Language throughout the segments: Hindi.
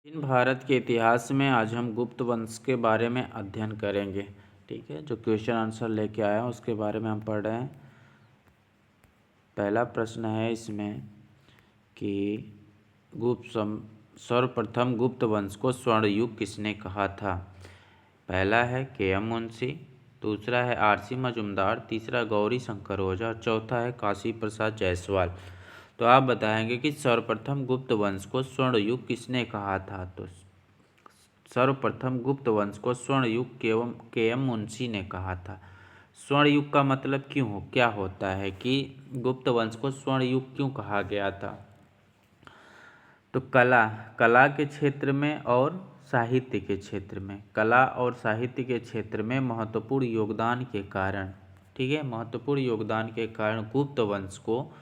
इन भारत के इतिहास में आज हम गुप्त वंश के बारे में अध्ययन करेंगे। ठीक है, जो क्वेश्चन आंसर लेके आया हूँ उसके बारे में हम पढ़ रहे हैं। पहला प्रश्न है इसमें कि सर्वप्रथम गुप्त वंश को स्वर्ण युग किसने कहा था। पहला है के.एम. मुंशी, दूसरा है आर.सी. मजूमदार, तीसरा गौरी शंकर ओझा और चौथा है काशी प्रसाद जायसवाल। तो आप बताएंगे कि सर्वप्रथम गुप्त वंश को स्वर्ण युग किसने कहा था। तो सर्वप्रथम गुप्त वंश को स्वर्ण युग के.एम. मुंशी ने कहा था। स्वर्ण युग का मतलब क्या होता है कि गुप्त वंश को स्वर्ण युग क्यों कहा गया था। तो कला के क्षेत्र में और साहित्य के क्षेत्र में, कला और साहित्य के क्षेत्र में महत्वपूर्ण योगदान के कारण, ठीक है, महत्वपूर्ण योगदान के कारण गुप्त वंश को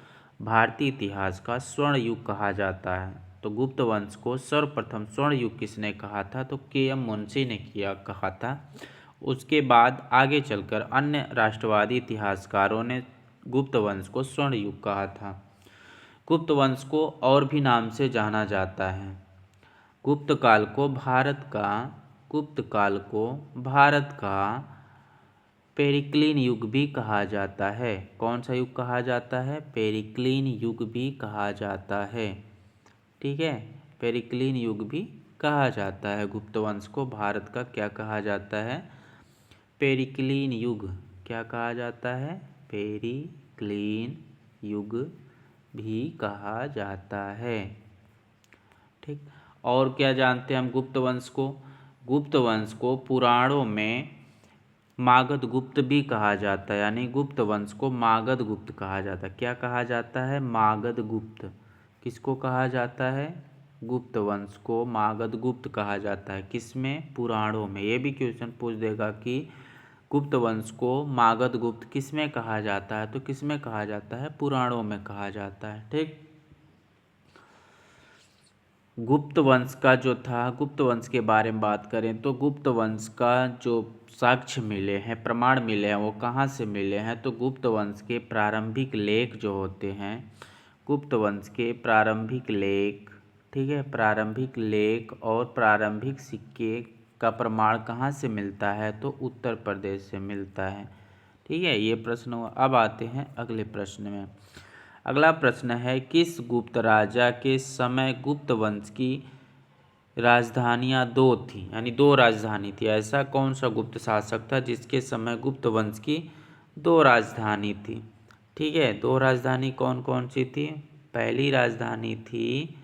भारतीय इतिहास का स्वर्ण युग कहा जाता है। तो गुप्त वंश को सर्वप्रथम स्वर्ण युग किसने कहा था। तो के.एम. मुंशी ने कहा था। उसके बाद आगे चलकर अन्य राष्ट्रवादी इतिहासकारों ने गुप्त वंश को स्वर्ण युग कहा था। गुप्त वंश को और भी नाम से जाना जाता है। गुप्त काल को भारत का पेरिक्लीन युग भी कहा जाता है। कौन सा युग कहा जाता है। पेरिक्लीन युग भी कहा जाता है। ठीक है, पेरिक्लीन युग भी कहा जाता है। गुप्त वंश को भारत का क्या कहा जाता है। पेरिक्लीन युग क्या कहा जाता है। पेरिक्लीन युग भी कहा जाता है। ठीक, और क्या जानते हैं हम गुप्त वंश को। गुप्त वंश को पुराणों में मागध गुप्त भी कहा जाता है, यानी गुप्त वंश को मागध गुप्त कहा जाता है। क्या कहा जाता है। मागध गुप्त। किसको कहा जाता है। गुप्त वंश को मागध गुप्त कहा जाता है। किसमें। पुराणों में। ये भी क्वेश्चन पूछ देगा कि गुप्त वंश को मागध गुप्त किसमें कहा जाता है। तो किसमें कहा जाता है। पुराणों में कहा जाता है। ठीक, गुप्त वंश का जो था, गुप्त वंश के बारे में बात करें तो गुप्त वंश का जो साक्ष्य मिले हैं, प्रमाण मिले हैं, वो कहाँ से मिले हैं। तो गुप्त वंश के प्रारंभिक लेख जो होते हैं, गुप्त वंश के प्रारंभिक लेख, ठीक है, प्रारंभिक लेख और प्रारंभिक सिक्के का प्रमाण कहाँ से मिलता है। तो उत्तर प्रदेश से मिलता है। ठीक है, ये प्रश्न हुआ। अब आते हैं अगले प्रश्न में। अगला प्रश्न है किस गुप्त राजा के समय गुप्त वंश की राजधानियां दो थी, यानी दो राजधानी थी। ऐसा कौन सा गुप्त शासक था जिसके समय गुप्त वंश की दो राजधानी थी। ठीक है, दो राजधानी कौन कौन सी थी। पहली राजधानी थी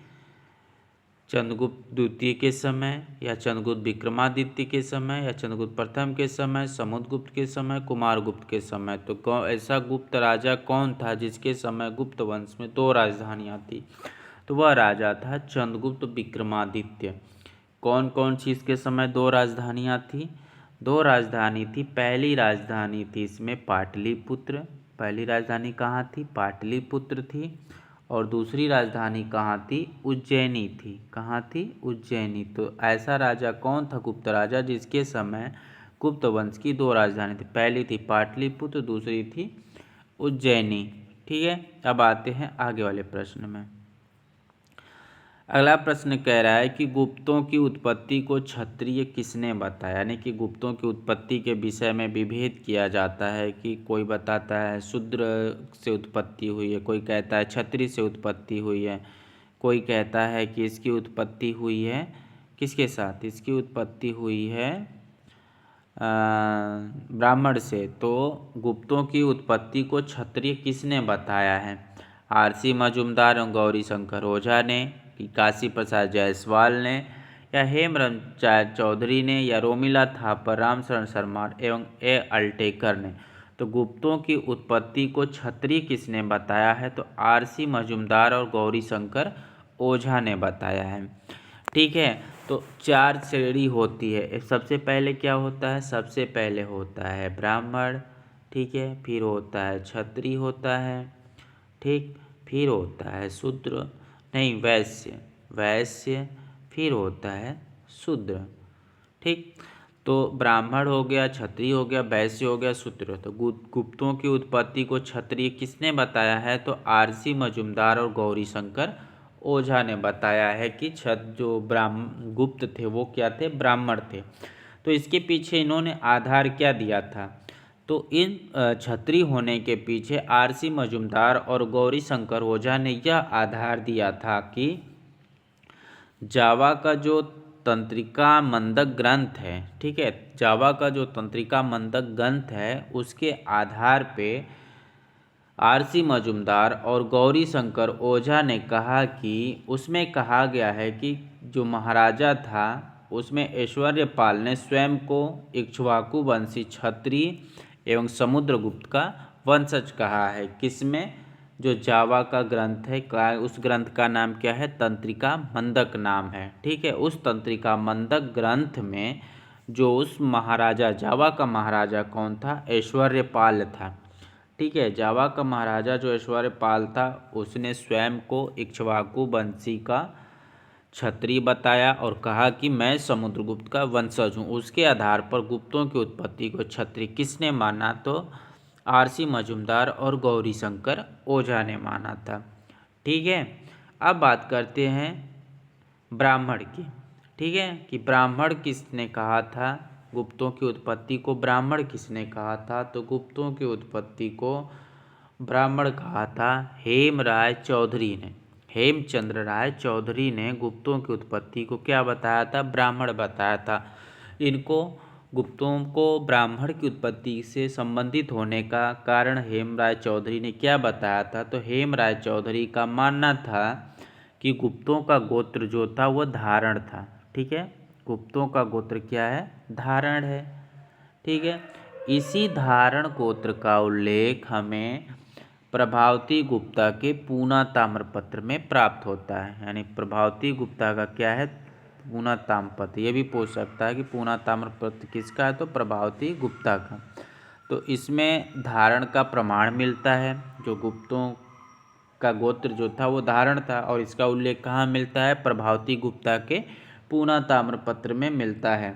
चंद्रगुप्त द्वितीय के समय, या चंद्रगुप्त विक्रमादित्य के समय, या चंद्रगुप्त प्रथम के समय, समुद्रगुप्त के समय, कुमारगुप्त के समय। तो ऐसा गुप्त राजा कौन था जिसके समय गुप्त वंश में दो राजधानियां थी। तो वह राजा था चंद्रगुप्त विक्रमादित्य। कौन कौन सी इसके समय दो राजधानियां थी। दो राजधानी थी। पहली राजधानी थी इसमें पाटलिपुत्र। पहली राजधानी कहाँ थी। पाटलिपुत्र थी। और दूसरी राजधानी कहाँ थी। उज्जैनी थी। कहाँ थी। उज्जैनी। तो ऐसा राजा कौन था गुप्त राजा जिसके समय गुप्त वंश की दो राजधानी थी। पहली थी पाटलिपुत्र, दूसरी थी उज्जैनी। ठीक है, अब आते हैं आगे वाले प्रश्न में। अगला प्रश्न कह रहा है कि गुप्तों की उत्पत्ति को क्षत्रिय किसने बताया, यानी कि गुप्तों की उत्पत्ति के विषय में विभेद किया जाता है कि कोई बताता है शूद्र से उत्पत्ति हुई है, कोई कहता है क्षत्रिय से उत्पत्ति हुई है, कोई कहता है कि इसकी उत्पत्ति हुई है किसके साथ, इसकी उत्पत्ति हुई है ब्राह्मण से। तो गुप्तों की उत्पत्ति को क्षत्रिय किसने बताया है। आर.सी. मजूमदार और गौरी शंकर ओझा ने, कि काशी प्रसाद जायसवाल ने, या हेमचंद चौधरी ने, या रोमिला थापर, रामशरण शर्मा एवं ए अल्टेकर ने। तो गुप्तों की उत्पत्ति को क्षत्रिय किसने बताया है। तो आर.सी. मजूमदार और गौरी शंकर ओझा ने बताया है। ठीक है, तो चार श्रेणी होती है। सबसे पहले क्या होता है। सबसे पहले होता है ब्राह्मण, ठीक है, फिर होता है क्षत्रिय होता है, ठीक, फिर होता है शूद्र, नहीं वैश्य, फिर होता है शूद्र। ठीक, तो ब्राह्मण हो गया, क्षत्रिय हो गया, वैश्य हो गया, शूद्र। तो गुप्तों की उत्पत्ति को क्षत्रिय किसने बताया है। तो आर.सी. मजूमदार और गौरी शंकर ओझा ने बताया है कि जो गुप्त थे वो क्या थे, ब्राह्मण थे। तो इसके पीछे इन्होंने आधार क्या दिया था, तो इन छत्री होने के पीछे आरसी मजूमदार और गौरी शंकर ओझा ने यह आधार दिया था कि जावा का जो तंत्रिका मंदक ग्रंथ है, ठीक है, जावा का जो तंत्रिका मंदक ग्रंथ है उसके आधार पे आरसी मजूमदार और गौरी शंकर ओझा ने कहा कि उसमें कहा गया है कि जो महाराजा था उसमें ऐश्वर्यपाल ने स्वयं को इक्ष्वाकु वंशी क्षत्रिय एवं समुद्रगुप्त का वंशज कहा है। किसमें, जो जावा का ग्रंथ है, उस ग्रंथ का नाम क्या है, तंत्रिका मंदक नाम है। ठीक है, उस तंत्रिका मंदक ग्रंथ में जो उस महाराजा, जावा का महाराजा कौन था, ऐश्वर्यपाल था। ठीक है, जावा का महाराजा जो ऐश्वर्यपाल था उसने स्वयं को इक्ष्वाकु वंशी का क्षत्रिय बताया और कहा कि मैं समुद्रगुप्त का वंशज हूँ। उसके आधार पर गुप्तों की उत्पत्ति को क्षत्रिय किसने माना, तो आरसी मजूमदार और गौरी शंकर ओझा ने माना था। ठीक है, अब बात करते हैं ब्राह्मण की। ठीक है, कि ब्राह्मण किसने कहा था, गुप्तों की उत्पत्ति को ब्राह्मण किसने कहा था, तो गुप्तों की उत्पत्ति को ब्राह्मण कहा था हेमराय चौधरी ने। हेमचंद्र राय चौधरी ने गुप्तों की उत्पत्ति को क्या बताया था, ब्राह्मण बताया था। इनको गुप्तों को ब्राह्मण की उत्पत्ति से संबंधित होने का कारण हेमराय चौधरी ने क्या बताया था, तो हेमराय चौधरी का मानना था कि गुप्तों का गोत्र जो था वो धारण था। ठीक है, गुप्तों का गोत्र क्या है, धारण है। ठीक है, इसी धारण गोत्र का उल्लेख हमें प्रभावती गुप्ता के पूना ताम्रपत्र में प्राप्त होता है। यानी प्रभावती गुप्ता का क्या है, पूना ताम्रपत्र। ये भी पूछ सकता है कि पूना ताम्रपत्र किसका है, तो प्रभावती गुप्ता का। तो इसमें धारण का प्रमाण मिलता है, जो गुप्तों का गोत्र जो था वो धारण था, और इसका उल्लेख कहाँ मिलता है, प्रभावती गुप्ता के पूना ताम्रपत्र में मिलता है।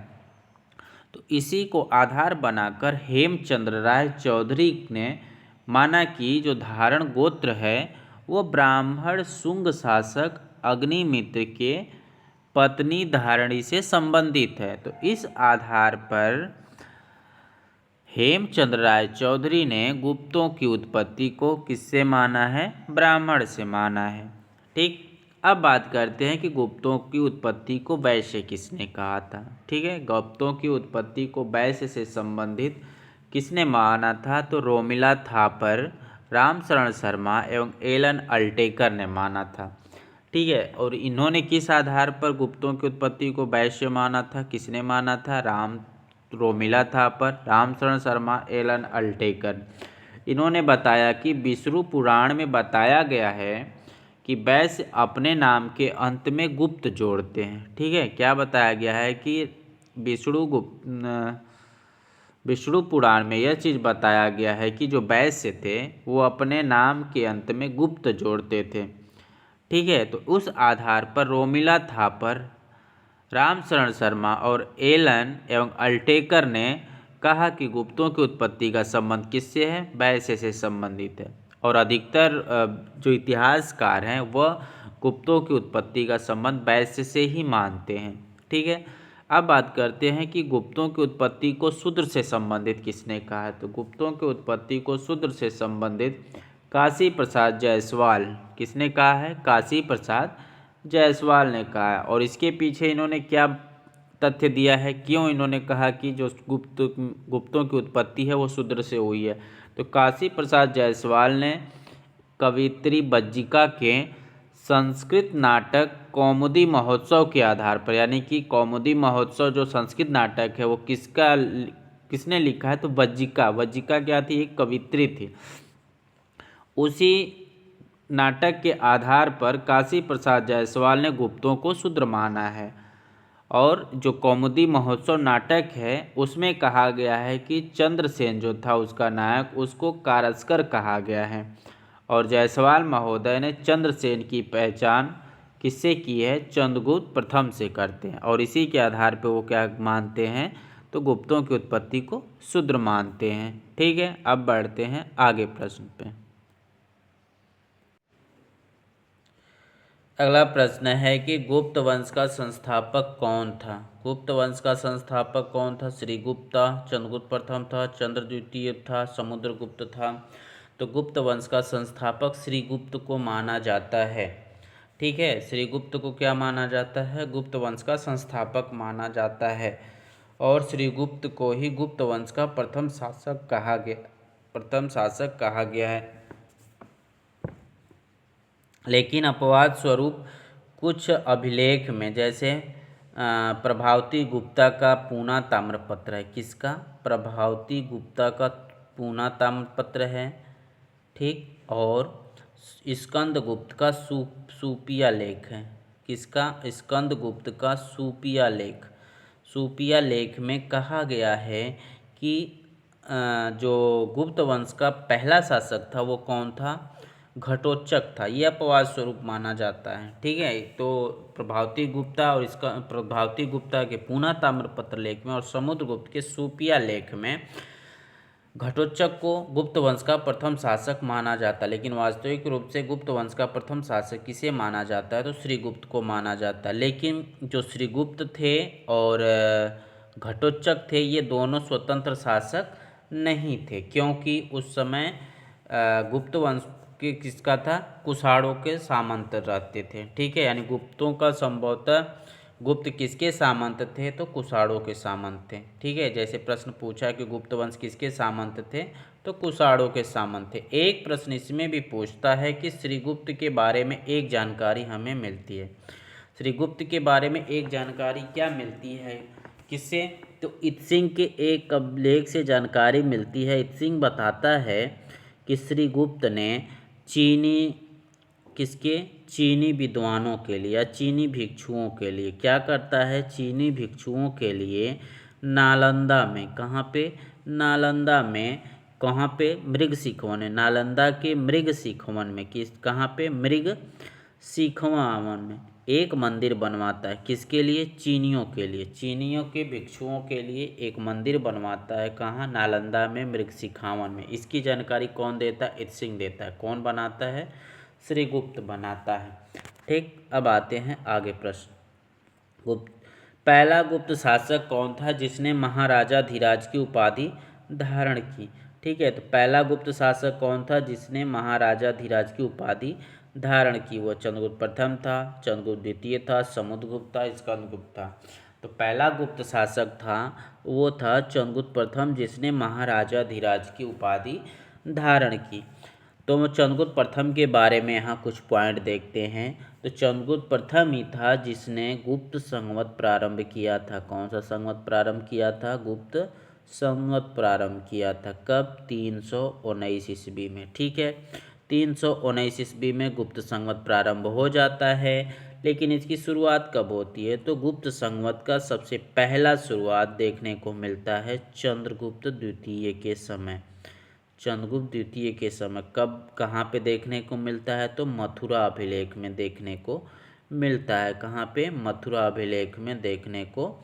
तो इसी को आधार बनाकर हेमचंद्र राय चौधरी ने माना कि जो धारण गोत्र है वो ब्राह्मण शुंग शासक अग्निमित्र के पत्नी धारणी से संबंधित है। तो इस आधार पर हेमचंद्र राय चौधरी ने गुप्तों की उत्पत्ति को किससे माना है, ब्राह्मण से माना है। ठीक, अब बात करते हैं कि गुप्तों की उत्पत्ति को वैश्य किसने कहा था। ठीक है, गुप्तों की उत्पत्ति को वैश्य से संबंधित किसने माना था, तो रोमिला थापर, रामशरण शर्मा एवं एलन अल्टेकर ने माना था। ठीक है, और इन्होंने किस आधार पर गुप्तों की उत्पत्ति को वैश्य माना था, किसने माना था, रोमिला थापर, रामशरण शर्मा, एलन अल्टेकर। इन्होंने बताया कि विष्णु पुराण में बताया गया है कि वैश्य अपने नाम के अंत में गुप्त जोड़ते हैं। ठीक है, क्या बताया गया है कि विष्णु पुराण में यह चीज़ बताया गया है कि जो वैश्य थे वो अपने नाम के अंत में गुप्त जोड़ते थे। ठीक है, तो उस आधार पर रोमिला थापर, रामशरण शर्मा और एलन एवं अल्टेकर ने कहा कि गुप्तों की उत्पत्ति का संबंध किससे है, वैश्य से संबंधित है। और अधिकतर जो इतिहासकार हैं वह गुप्तों की उत्पत्ति का संबंध वैश्य से ही मानते हैं। ठीक है, अब बात करते हैं कि गुप्तों की उत्पत्ति को शूद्र से संबंधित किसने कहा है, तो गुप्तों की उत्पत्ति को शूद्र से संबंधित काशी प्रसाद जायसवाल, किसने कहा है, काशी प्रसाद जायसवाल ने कहा है। और इसके पीछे इन्होंने क्या तथ्य दिया है, क्यों इन्होंने कहा कि जो गुप्तों की उत्पत्ति है वो शूद्र से हुई है, तो काशी प्रसाद जायसवाल ने कवित्री बज्जिका के संस्कृत नाटक कौमुदी महोत्सव के आधार पर, यानी कि कौमुदी महोत्सव जो संस्कृत नाटक है वो किसने लिखा है, तो बज्जिका क्या थी, एक कवित्री थी। उसी नाटक के आधार पर काशी प्रसाद जायसवाल ने गुप्तों को शूद्र माना है। और जो कौमुदी महोत्सव नाटक है उसमें कहा गया है कि चंद्रसेन जो था उसका नायक, उसको कारस्कर कहा गया है। और जायसवाल महोदय ने चंद्रसेन की पहचान किससे की है, चंद्रगुप्त प्रथम से करते हैं। और इसी के आधार पर वो क्या मानते हैं, तो गुप्तों की उत्पत्ति को शूद्र मानते हैं। ठीक है, अब बढ़ते हैं आगे प्रश्न पे। अगला प्रश्न है कि गुप्त वंश का संस्थापक कौन था। गुप्त वंश का संस्थापक कौन था। श्रीगुप्त था, चंद्रगुप्त प्रथम था, चंद्र द्वितीय था, समुद्रगुप्त था। तो गुप्त वंश का संस्थापक श्रीगुप्त को माना जाता है। ठीक है, श्रीगुप्त को क्या माना जाता है, गुप्त वंश का संस्थापक माना जाता है। और श्रीगुप्त को ही गुप्त वंश का प्रथम शासक कहा गया है। लेकिन अपवाद स्वरूप कुछ अभिलेख में, जैसे प्रभावती गुप्ता का पूना ताम्रपत्र है। किसका, प्रभावती गुप्ता का पूना ताम्रपत्र है। ठीक, और स्कंद गुप्त का सूपिया लेख है। किसका, स्कंद गुप्त का सूपिया लेख। सूपिया लेख में कहा गया है कि जो गुप्त वंश का पहला शासक था वो कौन था, घटोत्कच था। यह अपवाद स्वरूप माना जाता है। ठीक है, तो प्रभावती गुप्ता और इसका प्रभावती गुप्ता के पूना ताम्रपत्र लेख में और समुद्रगुप्त के सूपिया लेख में घटोत्कच को गुप्त वंश का प्रथम शासक माना जाता है। लेकिन वास्तविक रूप से गुप्त वंश का प्रथम शासक किसे माना जाता है, तो श्रीगुप्त को माना जाता है। लेकिन जो श्रीगुप्त थे और घटोत्कच थे, ये दोनों स्वतंत्र शासक नहीं थे, क्योंकि उस समय गुप्त वंश के किसका था, कुषाणों के सामंत रहते थे। ठीक है, यानी गुप्तों का संभवतः गुप्त किसके सामंत थे, तो कुषाणों के सामंत थे। ठीक है, जैसे प्रश्न पूछा कि गुप्त वंश किसके सामंत थे, तो कुषाणों के सामंत थे। एक प्रश्न इसमें भी पूछता है कि श्रीगुप्त के बारे में एक जानकारी हमें मिलती है। श्रीगुप्त के बारे में एक जानकारी क्या मिलती है, किससे, तो इत्सिंग के एक अभिलेख से जानकारी मिलती है। इत्सिंग बताता है कि श्रीगुप्त ने चीनी विद्वानों के लिए या चीनी भिक्षुओं के लिए क्या करता है, चीनी भिक्षुओं के लिए नालंदा में, कहाँ पे, नालंदा में, कहाँ पे, मृग सिखवन है, नालंदा के मृग सिखवन में, कहाँ पे, मृग सिखवन में एक मंदिर बनवाता है। किसके लिए, चीनियों के लिए, चीनियों के भिक्षुओं के लिए एक मंदिर बनवाता है। कहाँ, नालंदा में, मृग सिखावन में। इसकी जानकारी कौन देता है, इत्सिंग देता है। कौन बनाता है, श्रीगुप्त बनाता है। ठीक, अब आते हैं आगे प्रश्न। पहला गुप्त शासक कौन था जिसने महाराजा धीराज की उपाधि धारण की। ठीक है, तो पहला गुप्त शासक कौन था जिसने महाराजा धीराज की उपाधि धारण की, वह चंद्रगुप्त प्रथम था, चंद्रगुप्त द्वितीय था, समुद्रगुप्त था, स्कंदगुप्त था। तो पहला गुप्त शासक था वो था चंद्रगुप्त प्रथम, जिसने महाराजा धीराज की उपाधि धारण की। तो चंद्रगुप्त प्रथम के बारे में यहाँ कुछ पॉइंट देखते हैं। तो चंद्रगुप्त प्रथम ही था जिसने गुप्त संवत प्रारंभ किया था। कौन सा संवत प्रारंभ किया था, गुप्त संवत प्रारंभ किया था। कब, 319 ईस्वी में। ठीक है, 319 ईस्वी में गुप्त संवत प्रारंभ हो जाता है। लेकिन इसकी शुरुआत कब होती है, तो गुप्त संवत का सबसे पहला शुरुआत देखने को मिलता है चंद्रगुप्त द्वितीय के समय। चंद्रगुप्त द्वितीय के समय कब, कहाँ पे देखने को मिलता है, तो मथुरा अभिलेख में देखने को मिलता है। कहाँ पे, मथुरा अभिलेख में देखने को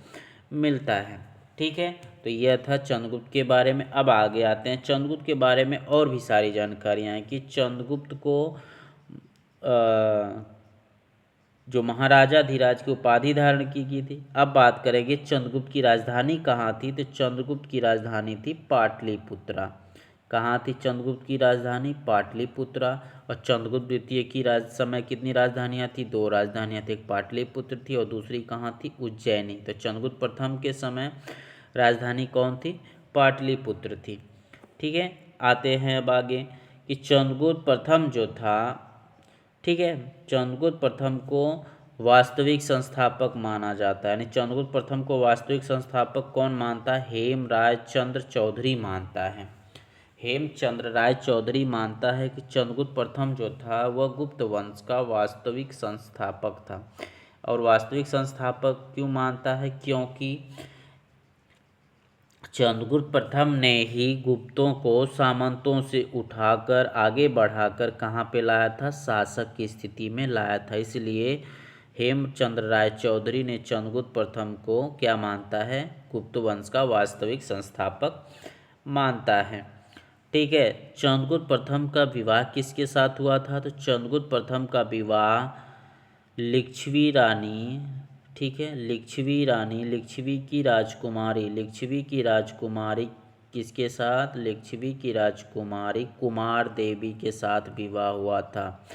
मिलता है। ठीक है, तो यह था चंद्रगुप्त के बारे में। अब आगे आते हैं, चंद्रगुप्त के बारे में और भी सारी जानकारियाँ हैं कि चंद्रगुप्त को जो महाराजा धीराज की उपाधि धारण की गई थी। अब बात करेंगे चंद्रगुप्त की राजधानी कहाँ थी, तो चंद्रगुप्त की राजधानी थी पाटलिपुत्रा। कहाँ थी चंद्रगुप्त की राजधानी, पाटलिपुत्रा। और चंद्रगुप्त द्वितीय की समय कितनी राजधानियाँ थी, दो राजधानियाँ थी, एक पाटलिपुत्र थी और दूसरी कहाँ थी, उज्जैनी। तो चंद्रगुप्त प्रथम के समय राजधानी कौन थी, पाटलिपुत्र थी। ठीक है, आते हैं अब आगे कि चंद्रगुप्त प्रथम जो था, ठीक है, चंद्रगुप्त प्रथम को वास्तविक संस्थापक माना जाता है। यानी चंद्रगुप्त प्रथम को वास्तविक संस्थापक कौन मानता है, हेमराज चंद्र चौधरी मानता है। हेमचंद्र राय चौधरी मानता है कि चंद्रगुप्त प्रथम जो था वह गुप्त वंश का वास्तविक संस्थापक था। और वास्तविक संस्थापक क्यों मानता है, क्योंकि चंद्रगुप्त प्रथम ने ही गुप्तों को सामंतों से उठाकर आगे बढ़ाकर कहाँ पे लाया था, शासक की स्थिति में लाया था। इसलिए हेमचंद्र राय चौधरी ने चंद्रगुप्त प्रथम को क्या मानता है, गुप्त वंश का वास्तविक संस्थापक मानता है। ठीक है, चंद्रगुप्त प्रथम का विवाह किसके साथ हुआ था, तो चंद्रगुप्त प्रथम का विवाह लिच्छवी रानी, ठीक है, लिच्छवी रानी, लिच्छवी की राजकुमारी किसके साथ? लिच्छवी की राजकुमारी कुमार देवी के साथ विवाह हुआ था।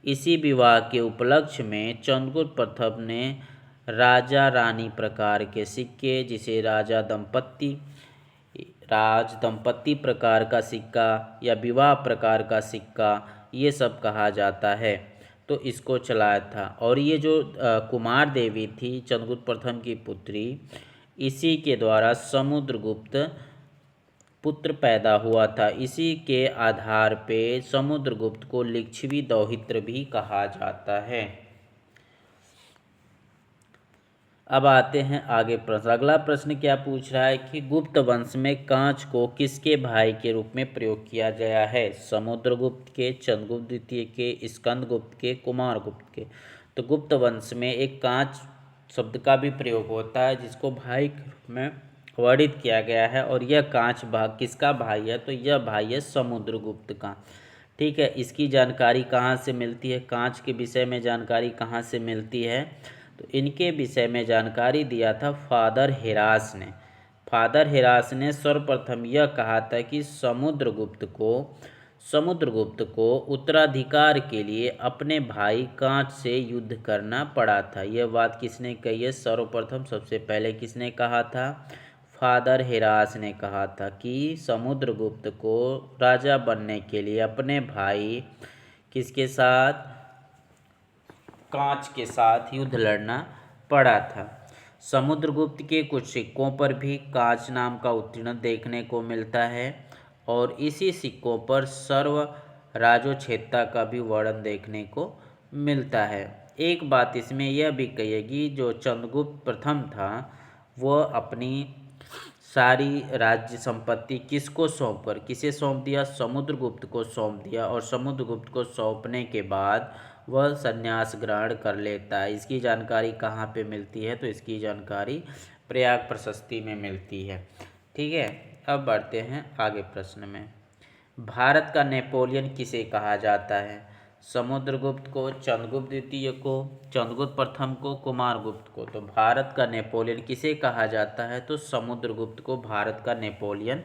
इसी विवाह के उपलक्ष्य में चंद्रगुप्त प्रथम ने राजा रानी प्रकार के सिक्के, जिसे राज दंपत्ति प्रकार का सिक्का या विवाह प्रकार का सिक्का, ये सब कहा जाता है, तो इसको चलाया था। और ये जो कुमार देवी थी चंद्रगुप्त प्रथम की पुत्री, इसी के द्वारा समुद्रगुप्त पुत्र पैदा हुआ था। इसी के आधार पे समुद्रगुप्त को लिच्छवी दौहित्र भी कहा जाता है। अब आते हैं आगे प्रश्न। अगला प्रश्न क्या पूछ रहा है कि गुप्त वंश में कांच को किसके भाई के रूप में प्रयोग किया गया है? समुद्रगुप्त के, चंद्रगुप्त द्वितीय के, स्कंदगुप्त के, कुमारगुप्त के। तो गुप्त वंश में एक कांच शब्द का भी प्रयोग होता है, जिसको भाई के रूप में वर्णित किया गया है। और यह कांच भाग किसका भाई है? तो यह भाई है समुद्रगुप्त का। ठीक है, इसकी जानकारी कहाँ से मिलती है? कांच के विषय में जानकारी कहाँ से मिलती है? तो इनके विषय में जानकारी दिया था फादर हेरास ने। फादर हेरास ने सर्वप्रथम यह कहा था कि समुद्रगुप्त को उत्तराधिकार के लिए अपने भाई कांच से युद्ध करना पड़ा था। यह बात किसने कही है? सर्वप्रथम सबसे पहले किसने कहा था? फादर हेरास ने कहा था कि समुद्रगुप्त को राजा बनने के लिए अपने भाई किसके साथ? कांच के साथ युद्ध लड़ना पड़ा था। समुद्रगुप्त के कुछ सिक्कों पर भी कांच नाम का उत्तीर्ण देखने को मिलता है, और इसी सिक्कों पर सर्व राजोछेता का भी वर्णन देखने को मिलता है। एक बात इसमें यह भी कहिएगी, जो चंद्रगुप्त प्रथम था वह अपनी सारी राज्य संपत्ति किसको किसे सौंप दिया? समुद्रगुप्त को सौंप दिया। और समुद्रगुप्त को सौंपने के बाद वह संन्यास ग्रहण कर लेता है। इसकी जानकारी कहाँ पे मिलती है? तो इसकी जानकारी प्रयाग प्रशस्ति में मिलती है। ठीक है, अब बढ़ते हैं आगे प्रश्न में। भारत का नेपोलियन किसे कहा जाता है? समुद्रगुप्त को, चंद्रगुप्त द्वितीय को, चंद्रगुप्त प्रथम को, कुमारगुप्त को। तो भारत का नेपोलियन किसे कहा जाता है? तो समुद्रगुप्त को भारत का नेपोलियन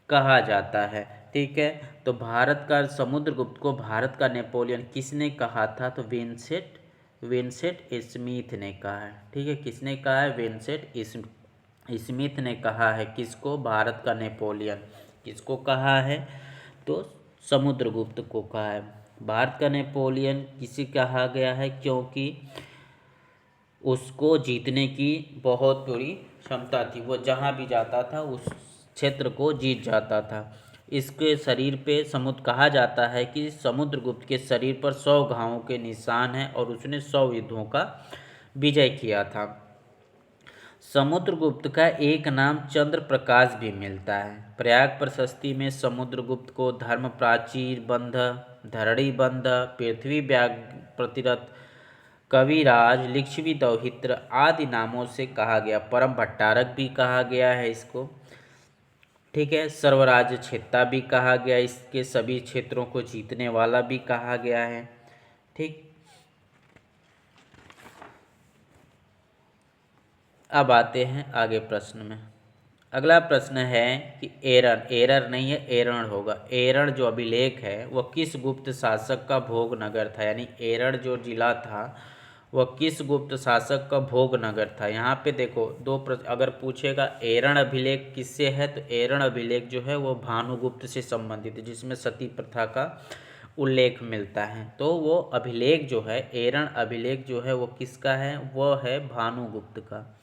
कहा जाता है। ठीक है, तो समुद्रगुप्त को भारत का नेपोलियन किसने कहा था? तो विंसेंट स्मिथ ने कहा है। ठीक है, किसने कहा है? विंसेंट स्मिथ ने कहा है। किसको? भारत का नेपोलियन किसको कहा है? तो समुद्रगुप्त को कहा है। भारत का नेपोलियन किसे कहा गया है? क्योंकि उसको जीतने की बहुत बड़ी क्षमता थी। वो जहाँ भी जाता था उस क्षेत्र को जीत जाता था। इसके शरीर पे कहा जाता है कि समुद्रगुप्त के शरीर पर 100 घावों के निशान हैं, और उसने 100 युद्धों का विजय किया था। समुद्रगुप्त का एक नाम चंद्र प्रकाश भी मिलता है। प्रयाग प्रशस्ति में समुद्रगुप्त को धर्म प्राचीर बंध, धरणी बंध, पृथ्वी व्याघ्र प्रतिरथ, कविराज, लिच्छवी दौहित्र आदि नामों से कहा गया। परम भट्टारक भी कहा गया है इसको। ठीक है, सर्वराज्य छेता भी कहा गया, इसके सभी क्षेत्रों को जीतने वाला भी कहा गया है। ठीक, अब आते हैं आगे प्रश्न में। अगला प्रश्न है कि एरर नहीं है, एरण होगा। एरण जो अभिलेख है वह किस गुप्त शासक का भोग नगर था? यानी एरण जो जिला था वह किस गुप्त शासक का भोग नगर था? यहाँ पे देखो दो प्रश्न अगर पूछेगा, एरण अभिलेख किससे है? तो एरण अभिलेख जो है वो भानुगुप्त से संबंधित है, जिसमें सती प्रथा का उल्लेख मिलता है। तो वो अभिलेख जो है, एरण अभिलेख जो है वो किसका है? वो है भानुगुप्त का।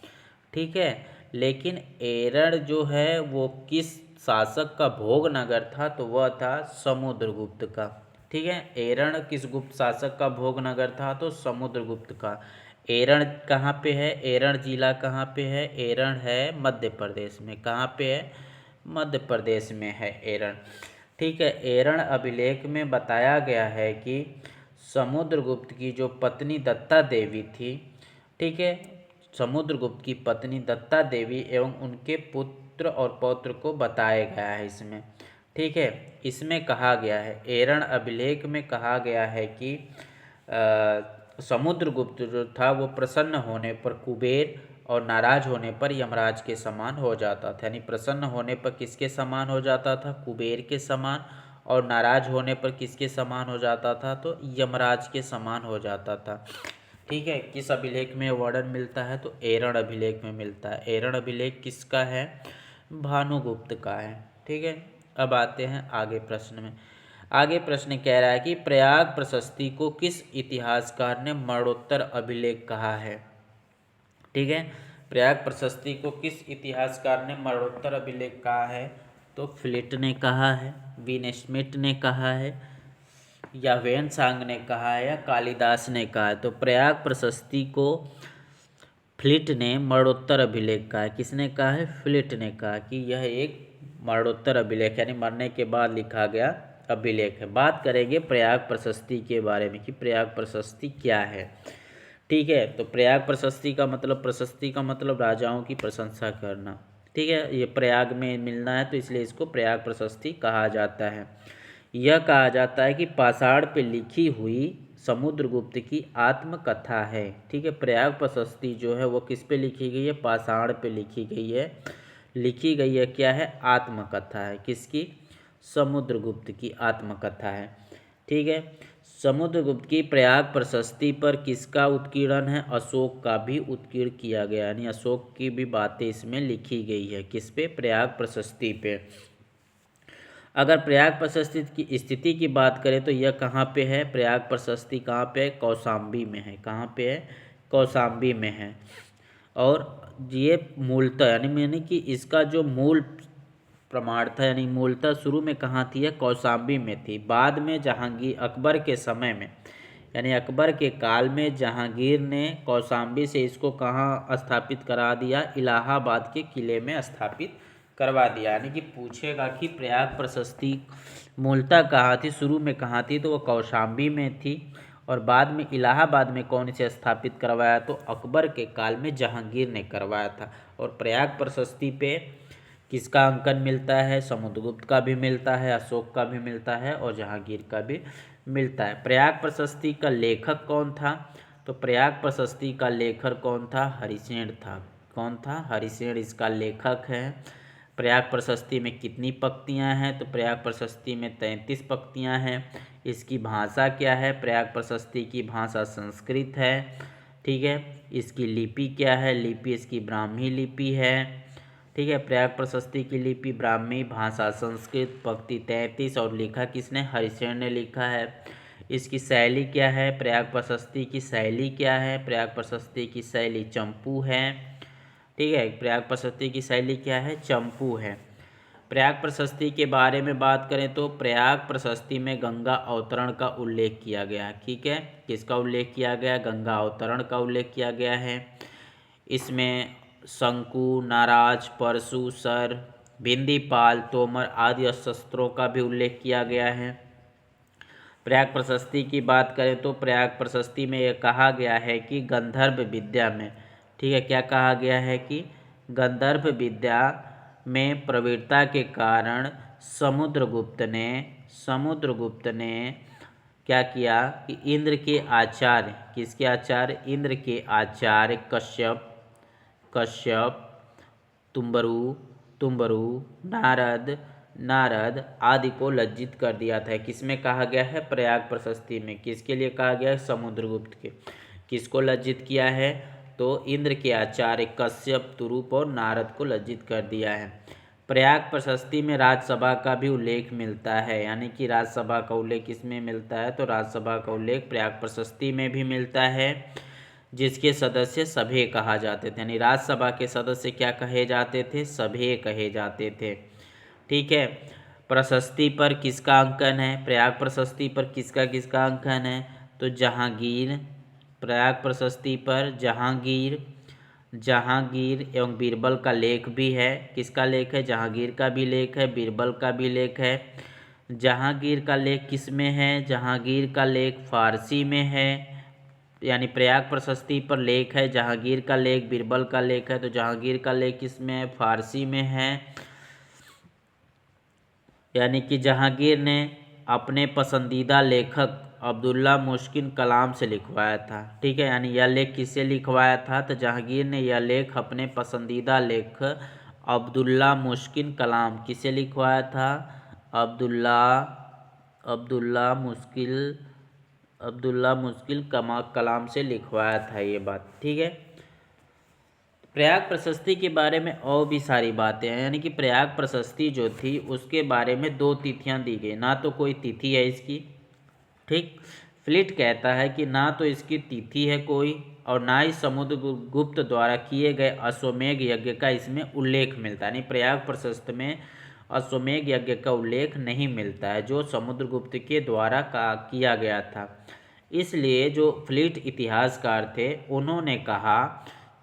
ठीक है, लेकिन एरण जो है वो किस शासक का भोग नगर था? तो वह था समुद्रगुप्त का। ठीक है, एरण किस गुप्त शासक का भोग नगर था? तो समुद्रगुप्त का। एरण कहाँ पे है? एरण जिला कहाँ पे है? एरण है मध्य प्रदेश में। कहाँ पे है? मध्य प्रदेश में है एरण। ठीक है, एरण अभिलेख में बताया गया है कि समुद्रगुप्त की जो पत्नी दत्ता देवी थी, ठीक है, समुद्रगुप्त की पत्नी दत्ता देवी एवं उनके पुत्र और पौत्र को बताया गया है इसमें। ठीक है, इसमें कहा गया है, एरण अभिलेख में कहा गया है कि समुद्रगुप्त जो था वो प्रसन्न होने पर कुबेर और नाराज होने पर यमराज के समान हो जाता था। यानी प्रसन्न होने पर किसके समान हो जाता था? कुबेर के समान। और नाराज होने पर किसके समान हो जाता था? तो यमराज के समान हो जाता था। ठीक है। किस अभिलेख में वर्णन मिलता है? तो एरण अभिलेख में मिलता है। एरण अभिलेख किसका है? भानुगुप्त का है। ठीक है। अब आते हैं आगे प्रश्न में। आगे प्रश्न कह रहा है कि प्रयाग प्रशस्ति को किस इतिहासकार ने मरणोत्तर अभिलेख कहा है? ठीक है। प्रयाग प्रशस्ति को किस इतिहासकार ने मरणोत्तर अभिलेख कहा है? तो फ्लिट ने कहा है, विन स्मिथ ने कहा है, या वेनसांग ने कहा है, या कालिदास ने कहा है। तो प्रयाग प्रशस्ति को फ्लिट ने मरणोत्तर अभिलेख कहा है। किसने कहा है? फ्लिट ने कहा कि यह एक मरणोत्तर अभिलेख यानी मरने के बाद लिखा गया अभिलेख है। बात करेंगे प्रयाग प्रशस्ति के बारे में कि प्रयाग प्रशस्ति क्या है। ठीक है। तो प्रयाग प्रशस्ति का मतलब राजाओं की प्रशंसा करना। ठीक है। ये प्रयाग में मिलना है तो इसलिए इसको प्रयाग प्रशस्ति कहा जाता है। यह कहा जाता है कि पाषाण पे लिखी हुई समुद्रगुप्त की आत्मकथा है। ठीक है। प्रयाग प्रशस्ति जो है वो किस पे लिखी गई है? पाषाण पे लिखी गई है। लिखी गई है क्या है? आत्मकथा है। किसकी? समुद्रगुप्त की आत्मकथा है। ठीक है। समुद्रगुप्त की प्रयाग प्रशस्ति पर किसका उत्कीर्णन है? अशोक का भी उत्कीर्ण किया गया। यानी अशोक की भी बातें इसमें लिखी गई है। किस पे? प्रयाग प्रशस्ति पे। अगर प्रयाग प्रशस्ति की स्थिति की बात करें तो यह कहाँ पे है? प्रयाग प्रशस्ति कहाँ पे है? कौशाम्बी में है। कहाँ पे है? कौशाम्बी में है। और ये मूलतः यानी कि इसका जो मूल प्रमाण था यानी मूलतः शुरू में कहाँ थी? कौशाम्बी में थी। बाद में जहांगीर अकबर के समय में यानी अकबर के काल में जहांगीर ने कौशाम्बी से इसको कहाँ स्थापित करा दिया? इलाहाबाद के किले में स्थापित करवा दिया। यानी कि पूछेगा कि प्रयाग प्रशस्ति मूलतः कहाँ थी, शुरू में कहाँ थी? तो वो कौशाम्बी में थी। और बाद में इलाहाबाद में कौन से स्थापित करवाया? तो अकबर के काल में जहांगीर ने करवाया था। और प्रयाग प्रशस्ति पे किसका अंकन मिलता है? समुद्रगुप्त का भी मिलता है, अशोक का भी मिलता है और जहांगीर का भी मिलता है। प्रयाग प्रशस्ति का लेखक कौन था? तो प्रयाग प्रशस्ति का लेखक कौन था? हरिसेन था। कौन था? हरिसेन इसका लेखक है। प्रयाग प्रशस्ति में कितनी पंक्तियां हैं? तो प्रयाग प्रशस्ति में 33 पंक्तियां हैं। इसकी भाषा क्या है? प्रयाग प्रशस्ति की भाषा संस्कृत है। ठीक है। इसकी लिपि क्या है? लिपि इसकी ब्राह्मी लिपि है। ठीक है। प्रयाग प्रशस्ति की लिपि ब्राह्मी, भाषा संस्कृत, पंक्ति 33 और लिखा किसने? हरिसेन ने लिखा है। इसकी शैली क्या है? प्रयाग प्रशस्ति की शैली क्या है? प्रयाग प्रशस्ति की शैली चंपू है। ठीक है। प्रयाग प्रशस्ति की शैली क्या है? चंपू है। प्रयाग प्रशस्ति के बारे में बात करें तो प्रयाग प्रशस्ति में गंगा अवतरण का उल्लेख किया गया है। ठीक है। किसका उल्लेख किया गया? गंगा अवतरण का उल्लेख किया गया है। इसमें शंकु, नाराज, परशु, सर, भिंदीपाल, तोमर आदि शस्त्रों का भी उल्लेख किया गया है। प्रयाग प्रशस्ति की बात करें तो प्रयाग प्रशस्ति में यह कहा गया है कि गंधर्व विद्या में, ठीक है, क्या कहा गया है कि गंधर्व विद्या में प्रवीणता के कारण समुद्रगुप्त ने क्या किया कि इंद्र के आचार्य, किसके आचार्य? इंद्र के आचार्य कश्यप, तुम्बरु, नारद आदि को लज्जित कर दिया था। किसमें कहा गया है? प्रयाग प्रशस्ति में। किसके लिए कहा गया है? समुद्रगुप्त के। किसको लज्जित किया है? तो इंद्र के आचार्य कश्यप, तुरूप और नारद को लज्जित कर दिया है। प्रयाग प्रशस्ति में राज्यसभा का भी उल्लेख मिलता है। यानी कि राज्यसभा का उल्लेख किसमें मिलता है? तो राज्यसभा का उल्लेख प्रयाग प्रशस्ति में भी मिलता है, जिसके सदस्य सभ्य कहा जाते थे। यानी राज्यसभा के सदस्य क्या कहे जाते थे? सभ्य कहे जाते थे। ठीक है। प्रशस्ति पर किसका अंकन है? प्रयाग प्रशस्ति पर किसका किसका अंकन है? तो जहांगीर। प्रयाग प्रशस्ति पर जहांगीर एवं बीरबल का लेख भी है। किसका लेख है? जहांगीर का भी लेख है, बीरबल का भी लेख है। जहांगीर का लेख किस में है? जहांगीर का लेख फारसी में है। यानी प्रयाग प्रशस्ति पर लेख है, जहांगीर का लेख, बीरबल का लेख है। तो जहांगीर का लेख किसमें है? फारसी में है। यानी कि जहांगीर ने अपने पसंदीदा लेखक अब्दुल्ला मुश्किन कलाम से लिखवाया था। ठीक है, यानी यह लेख किससे लिखवाया था? तो जहांगीर ने यह लेख अपने पसंदीदा लेखक अब्दुल्ला मुश्किन कलाम किसे लिखवाया था? अब्दुल्ला अब्दुल्ला मुश्किल अब्दुल्ला मुश्किल कलाम से लिखवाया था ये बात। ठीक है, प्रयाग प्रशस्ति के बारे में और भी सारी बातें हैं, यानी कि प्रयाग प्रशस्ति जो थी उसके बारे में 2 तिथियां दी गई, ना तो कोई तिथि है इसकी। ठीक, फ्लिट कहता है कि ना तो इसकी तिथि है कोई और ना ही समुद्रगुप्त द्वारा किए गए अश्वमेध यज्ञ का इसमें उल्लेख मिलता है। यानी प्रयाग प्रशस्त में अश्वमेध यज्ञ का उल्लेख नहीं मिलता है जो समुद्रगुप्त के द्वारा किया गया था। इसलिए जो फ्लिट इतिहासकार थे उन्होंने कहा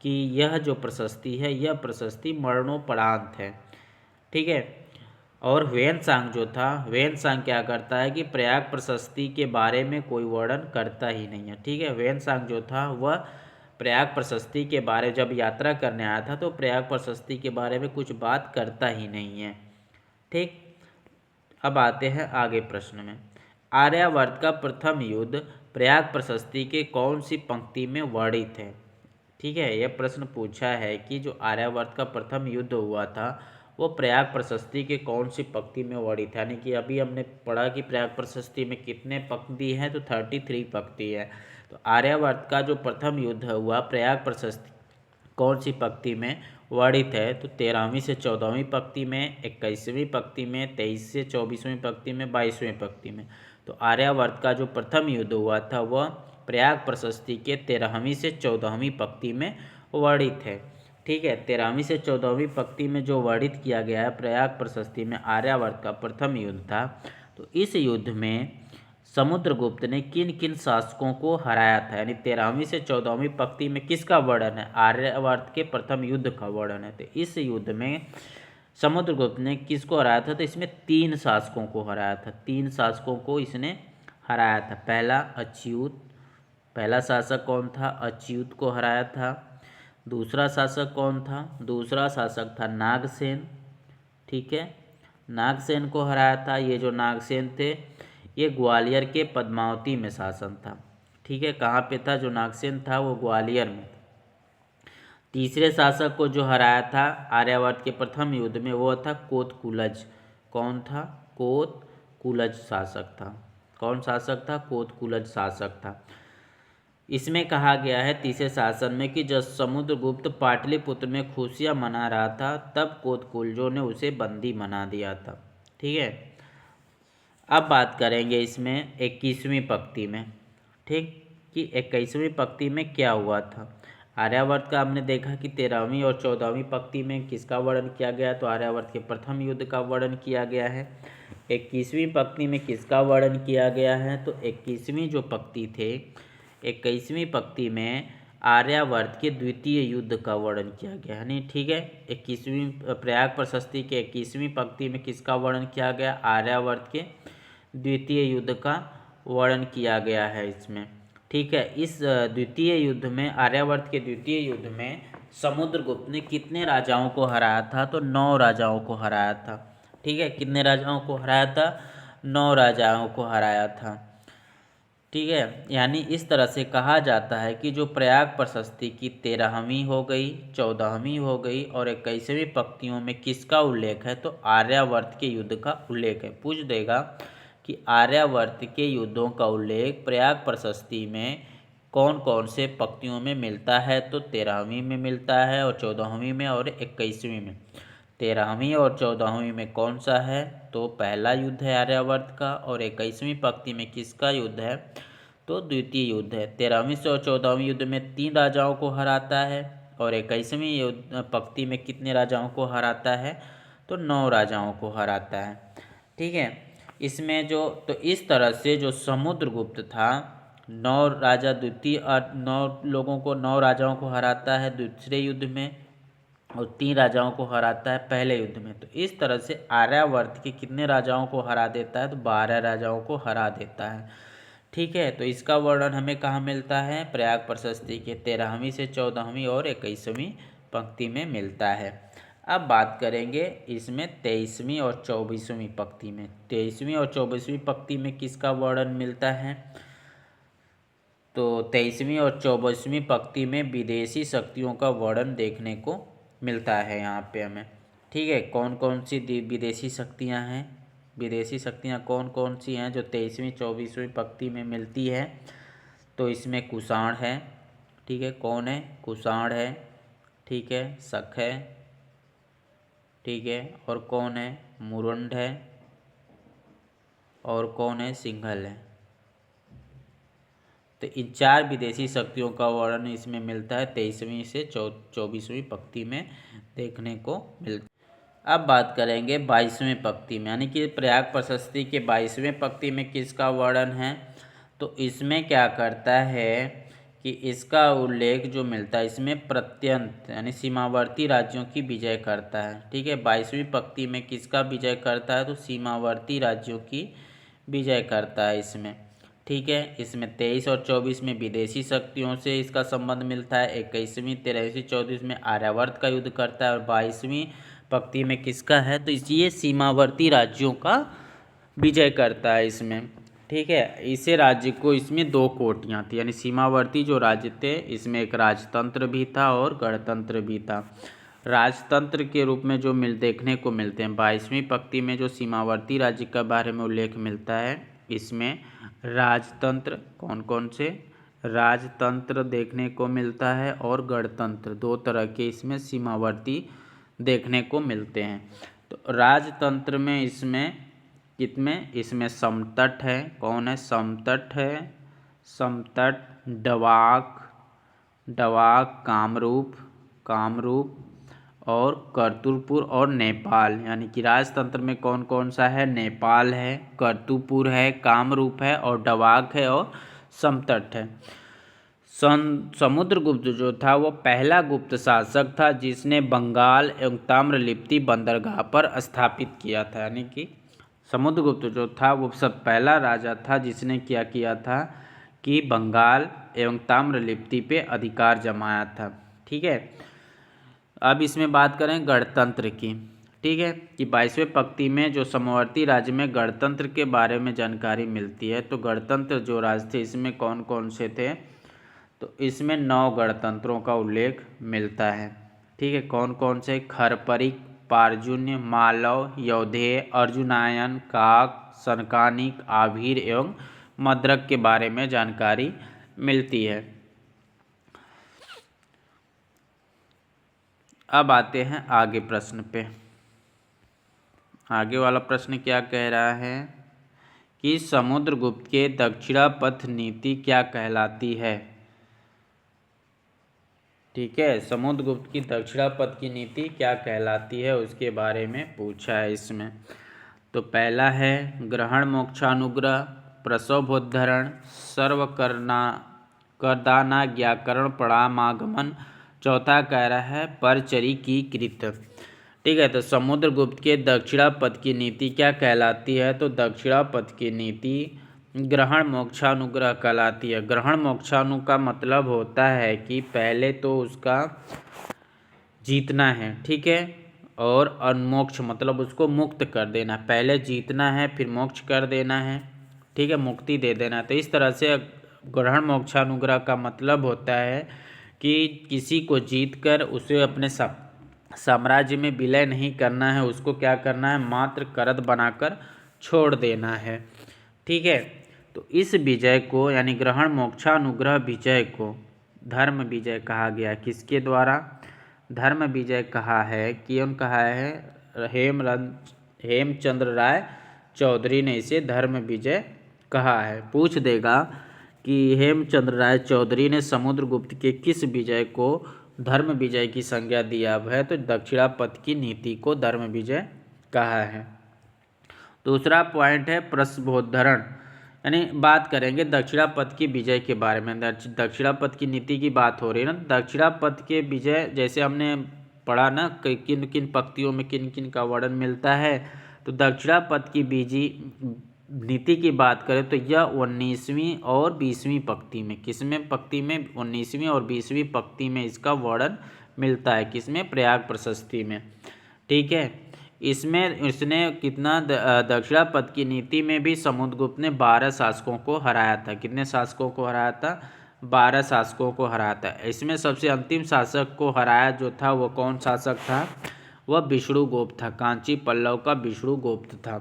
कि यह जो प्रशस्ति है यह प्रशस्ति मरणोपरांत है। ठीक है, और ह्वेनसांग जो था, ह्वेनसांग क्या करता है कि प्रयाग प्रशस्ति के बारे में कोई वर्णन करता ही नहीं है। ठीक है, ह्वेनसांग जो था वह प्रयाग प्रशस्ति के बारे जब यात्रा करने आया था तो प्रयाग प्रशस्ति के बारे में कुछ बात करता ही नहीं है। ठीक, अब आते हैं आगे प्रश्न में। आर्यावर्त का प्रथम युद्ध प्रयाग प्रशस्ति के कौन सी पंक्ति में वर्णित है? ठीक है, यह प्रश्न पूछा है कि जो आर्यावर्त का प्रथम युद्ध हुआ था वो प्रयाग प्रशस्ति के कौन सी पंक्ति में वर्णित है। यानी कि अभी हमने पढ़ा कि प्रयाग प्रशस्ति में कितने पंक्ति हैं, तो 33 पंक्ति है। तो आर्यावर्त का जो प्रथम युद्ध हुआ प्रयाग प्रशस्ति कौन सी पंक्ति में वर्णित है? तो 13वीं से 14वीं पंक्ति में, 21वीं पंक्ति में, 23 से 24वीं पंक्ति में, 22वीं पंक्ति में। तो आर्यावर्त का जो प्रथम युद्ध हुआ था वह प्रयाग प्रशस्ति के 13वीं से 14वीं पंक्ति में वर्णित है। ठीक है, 13वीं से 14वीं पंक्ति में जो वर्णित किया गया है प्रयाग प्रशस्ति में आर्यावर्त का प्रथम युद्ध था। तो इस युद्ध में समुद्रगुप्त ने किन किन शासकों को हराया था? यानी 13वीं से 14वीं पंक्ति में किसका वर्णन है? आर्यावर्त के प्रथम युद्ध का वर्णन है। तो इस युद्ध में समुद्रगुप्त ने किसको हराया था? तो इसमें 3 शासकों को हराया था। 3 शासकों को इसने हराया था। पहला अच्युत, पहला शासक कौन था? अच्युत को हराया था। दूसरा शासक कौन था? दूसरा शासक था नागसेन। ठीक है, नागसेन को हराया था। ये जो नागसेन थे ये ग्वालियर के पद्मावती में शासन था। ठीक है, कहाँ पे था? जो नागसेन था वो ग्वालियर में। तीसरे शासक को जो हराया था आर्यावर्त के प्रथम युद्ध में वो था कोतकुलज। कौन था? कोतकुलज शासक था। कौन शासक था? कोतकुलज शासक था। इसमें कहा गया है तीसरे शासन में कि जब समुद्रगुप्त पाटलिपुत्र में खुशियां मना रहा था तब कोतकुलजों ने उसे बंदी बना दिया था। ठीक है, अब बात करेंगे इसमें 21वीं पंक्ति में। ठीक, कि 21वीं पंक्ति में क्या हुआ था? आर्यावर्त का हमने देखा कि 13वीं और 14वीं पंक्ति में किसका वर्णन किया गया? तो आर्यावर्त के प्रथम युद्ध का वर्णन किया गया है। 21वीं पंक्ति में किसका वर्णन किया गया है? तो 21वीं जो पंक्ति थे, 21वीं पंक्ति में आर्यावर्त के द्वितीय युद्ध का वर्णन किया गया है। नहीं, ठीक है, 21वीं प्रयाग प्रशस्ति के 21वीं पंक्ति में किसका वर्णन किया गया? आर्यावर्त के द्वितीय युद्ध का वर्णन किया गया है इसमें। ठीक है, इस द्वितीय युद्ध में, आर्यावर्त के द्वितीय युद्ध में समुद्रगुप्त ने कितने राजाओं को हराया था? तो 9 राजाओं को हराया था। ठीक है, कितने राजाओं को हराया था? 9 राजाओं को हराया था। ठीक है, यानी इस तरह से कहा जाता है कि जो प्रयाग प्रशस्ति की 13वीं हो गई, 14वीं हो गई और 21वीं पंक्तियों में किसका उल्लेख है? तो आर्यावर्त के युद्ध का उल्लेख है। पूछ देगा कि आर्यावर्त के युद्धों का उल्लेख प्रयाग प्रशस्ति में कौन कौन से पंक्तियों में मिलता है? तो 13वीं में मिलता है और 14वीं में और 21वीं में। 13वीं और 14वीं में कौन सा है? तो पहला युद्ध है आर्यावर्त का। और 21वीं पंक्ति में किसका युद्ध है? तो द्वितीय युद्ध है। 13वीं से और 14वीं युद्ध में 3 राजाओं को हराता है और 21वीं युद्ध पंक्ति में कितने राजाओं को हराता है? तो 9 राजाओं को हराता है। ठीक है, इसमें जो, तो इस तरह से जो समुद्रगुप्त था 9 राजा द्वितीय 9 लोगों को, 9 राजाओं को हराता है दूसरे युद्ध में और 3 राजाओं को हराता है पहले युद्ध में। तो इस तरह से आर्यावर्त के कितने राजाओं को हरा देता है? तो 12 राजाओं को हरा देता है। ठीक है, तो इसका वर्णन हमें कहाँ मिलता है? प्रयाग प्रशस्ति के 13वीं से 14वीं और 21वीं पंक्ति में मिलता है। अब बात करेंगे इसमें 23वीं और 24वीं पंक्ति में। 23वीं और 24वीं पंक्ति में किसका वर्णन मिलता है? तो 23वीं और 24वीं पंक्ति में विदेशी शक्तियों का वर्णन देखने को मिलता है यहाँ पे हमें। ठीक है, कौन कौन सी विदेशी शक्तियाँ हैं, विदेशी शक्तियाँ कौन कौन सी हैं जो 23वीं 24वीं पंक्ति में मिलती है। तो इसमें कुषाण है, ठीक है, कौन है, कुषाण है, ठीक है, शक है, ठीक है, और कौन है, मुरुंड है, और कौन है, सिंघल है। तो इन 4 विदेशी शक्तियों का वर्णन इसमें मिलता है 23वीं से 24वीं पंक्ति में देखने को मिलता है। अब बात करेंगे 22वीं पंक्ति में, यानी कि प्रयाग प्रशस्ति के 22वें पंक्ति में किसका वर्णन है। तो इसमें क्या करता है कि इसका उल्लेख जो मिलता है इसमें प्रत्यंत यानी सीमावर्ती राज्यों की विजय करता है। ठीक है, 22वीं पंक्ति में किसका विजय करता है, तो सीमावर्ती राज्यों की विजय करता है इसमें। ठीक है, इसमें 23 और 24 में विदेशी शक्तियों से इसका संबंध मिलता है। 21वीं 23वीं 24 में आर्यावर्त का युद्ध करता है, और 22वीं पंक्ति में किसका है, तो ये सीमावर्ती राज्यों का विजय करता है इसमें। ठीक है, इसे राज्य को इसमें 2 कोटियाँ थी, यानी सीमावर्ती जो राज्य थे इसमें एक राजतंत्र भी था और गणतंत्र भी था। राजतंत्र के रूप में जो देखने को मिलते हैं 22वीं पंक्ति में जो सीमावर्ती राज्य के बारे में उल्लेख मिलता है, इसमें राजतंत्र कौन कौन से, राजतंत्र देखने को मिलता है और गणतंत्र, 2 तरह के इसमें सीमावर्ती देखने को मिलते हैं। तो राजतंत्र में इसमें समतट है, कौन है, समतट है, समतट, डवाक, कामरूप और करतुरपुर और नेपाल। यानी कि राजतंत्र में कौन कौन सा है, नेपाल है, करतुरपुर है, कामरूप है और डवाक है और समतट है। समुद्रगुप्त जो था वो पहला गुप्त शासक था जिसने बंगाल एवं ताम्रलिप्ति बंदरगाह पर स्थापित किया था। यानी कि समुद्रगुप्त जो था वो सब पहला राजा था जिसने क्या किया था कि बंगाल एवं ताम्रलिप्ति पे अधिकार जमाया था। ठीक है, अब इसमें बात करें गणतंत्र की। ठीक है, कि 22वें पंक्ति में जो समवर्ती राज्य में गणतंत्र के बारे में जानकारी मिलती है। तो गणतंत्र जो राज्य थे इसमें कौन कौन से थे, तो इसमें 9 गणतंत्रों का उल्लेख मिलता है। ठीक है, कौन कौन से, खरपरिक, पारजुन्य, मालव, यौधेय, अर्जुनायन, काक, सनकानिक, आभीर एवं मद्रक के बारे में जानकारी मिलती है। अब आते हैं आगे प्रश्न पे। आगे वाला प्रश्न क्या कह रहा है कि समुद्रगुप्त के दक्षिणापथ नीति क्या कहलाती है। ठीक है, समुद्रगुप्त की दक्षिणापथ की नीति क्या कहलाती है उसके बारे में पूछा है इसमें। तो पहला है ग्रहण मोक्षानुग्रह, प्रसवोद्धरण, करदानाज्ञाकरण, परामागमन। चौथा कह रहा है परचरी की कृत। ठीक है, तो समुद्रगुप्त के दक्षिणापथ की नीति क्या कहलाती है, तो दक्षिणापथ की नीति ग्रहण मोक्षानुग्रह कहलाती है। ग्रहण मोक्षानु का मतलब होता है कि पहले तो उसका जीतना है, ठीक है, और अनमोक्ष मतलब उसको मुक्त कर देना। पहले जीतना है फिर मोक्ष कर देना है, ठीक है, मुक्ति दे देना। तो इस तरह से ग्रहण मोक्षानुग्रह का मतलब होता है कि किसी को जीतकर उसे अपने साम्राज्य में विलय नहीं करना है, उसको क्या करना है, मात्र करद बनाकर छोड़ देना है। ठीक है, तो इस विजय को यानी ग्रहण मोक्षानुग्रह विजय को धर्म विजय कहा गया। किसके द्वारा धर्म विजय कहा है, क्यों कहा है, हेमचंद्र राय चौधरी ने इसे धर्म विजय कहा है। पूछ देगा कि हेमचंद्र राय चौधरी ने समुद्रगुप्त के किस विजय को धर्म विजय की संज्ञा दिया है, तो दक्षिणापथ की नीति को धर्म विजय कहा है। दूसरा पॉइंट है प्रसवोद्धरण, यानी बात करेंगे दक्षिणापथ की विजय के बारे में। दक्षिणापथ की नीति की बात हो रही है ना। दक्षिणापथ के विजय जैसे हमने पढ़ा ना किन किन पंक्तियों में किन किन का वर्णन मिलता है। तो दक्षिणापथ की नीति की बात करें तो यह 19वीं और 20वीं पंक्ति में, किसमें पंक्ति में, 19वीं और 20वीं पंक्ति में इसका वर्णन मिलता है। किसमें, प्रयाग प्रशस्ति में। ठीक है, इसमें इसने कितना दक्षिणापथ की नीति में भी समुद्रगुप्त ने 12 शासकों को हराया था। कितने शासकों को हराया था, 12 शासकों को हराया था। इसमें सबसे अंतिम शासक को हराया जो था वो कौन शासक था? वह विष्णुगुप्त था। कांची पल्लव का विष्णुगुप्त था।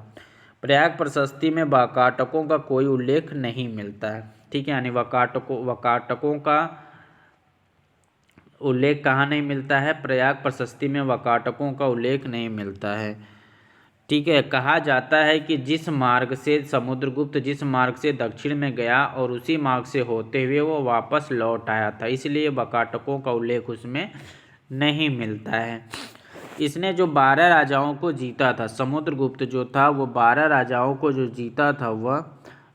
प्रयाग प्रशस्ति में वाकाटकों का कोई उल्लेख नहीं मिलता है। ठीक है, यानी वाकाटकों का उल्लेख कहाँ नहीं मिलता है? प्रयाग प्रशस्ति में वाकाटकों का उल्लेख नहीं मिलता है। ठीक है, कहा जाता है कि जिस मार्ग से समुद्रगुप्त जिस मार्ग से दक्षिण में गया और उसी मार्ग से होते हुए वो वापस लौट आया था, इसलिए वाकाटकों का उल्लेख उसमें नहीं मिलता है। इसने जो 12 राजाओं को जीता था, समुद्रगुप्त जो था वो 12 राजाओं को जो जीता था वह,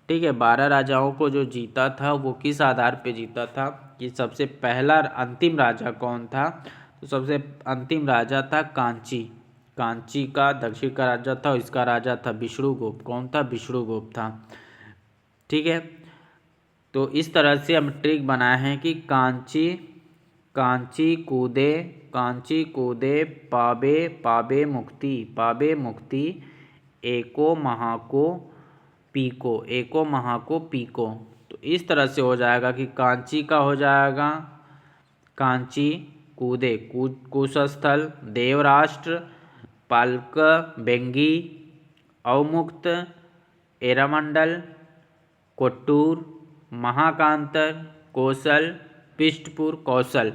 ठीक है, 12 राजाओं को जो जीता था वो किस आधार पे जीता था कि सबसे पहला अंतिम राजा कौन था? तो सबसे अंतिम राजा था कांची। कांची का दक्षिण का राजा था, इसका राजा था विष्णुगुप्त। कौन था? विष्णुगुप्त था। ठीक है, तो इस तरह से हम ट्रिक बनाए हैं कि कांची कांची कूदे पाबे पाबे मुक्ति एको महाको पीको। तो इस तरह से हो जाएगा कि कांची का हो जाएगा कांची कूदे कुशस्थल, देवराष्ट्र, पालक बेंगी, अवमुक्त, एरामंडल, कोट्टूर, महाकांतर, कौशल, पृष्ठपुर कौशल।